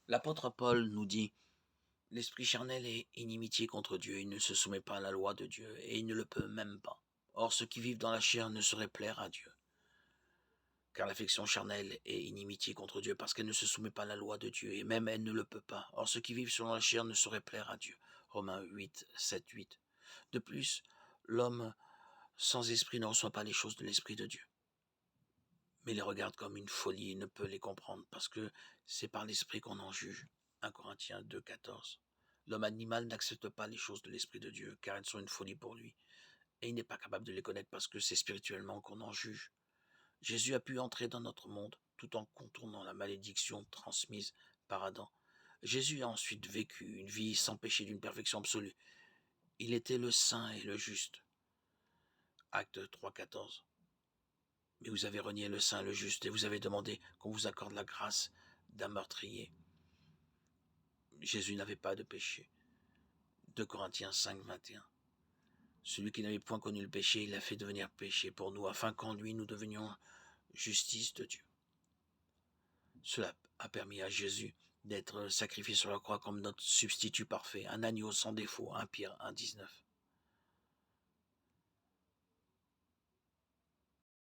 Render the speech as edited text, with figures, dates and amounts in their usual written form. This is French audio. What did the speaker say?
L'apôtre Paul nous dit: «L'esprit charnel est inimitié contre Dieu, il ne se soumet pas à la loi de Dieu, et il ne le peut même pas. Or ceux qui vivent dans la chair ne sauraient plaire à Dieu. Car l'affection charnelle est inimitié contre Dieu, parce qu'elle ne se soumet pas à la loi de Dieu, et même elle ne le peut pas. Or ceux qui vivent selon la chair ne sauraient plaire à Dieu.» Romains 8, 7, 8. De plus, l'homme sans esprit ne reçoit pas les choses de l'esprit de Dieu, mais les regarde comme une folie et ne peut les comprendre, parce que c'est par l'esprit qu'on en juge. 1 Corinthiens 2, 14. L'homme animal n'accepte pas les choses de l'esprit de Dieu, car elles sont une folie pour lui, et il n'est pas capable de les connaître parce que c'est spirituellement qu'on en juge. Jésus a pu entrer dans notre monde tout en contournant la malédiction transmise par Adam. Jésus a ensuite vécu une vie sans péché d'une perfection absolue. Il était le saint et le juste. Acte 3, 14. Mais vous avez renié le saint et le juste, et vous avez demandé qu'on vous accorde la grâce d'un meurtrier. Jésus n'avait pas de péché. 2 Corinthiens 5, 21. Celui qui n'avait point connu le péché, il l'a fait devenir péché pour nous, afin qu'en lui nous devenions justice de Dieu. Cela a permis à Jésus d'être sacrifié sur la croix comme notre substitut parfait, un agneau sans défaut, 1 Pierre 1, 19.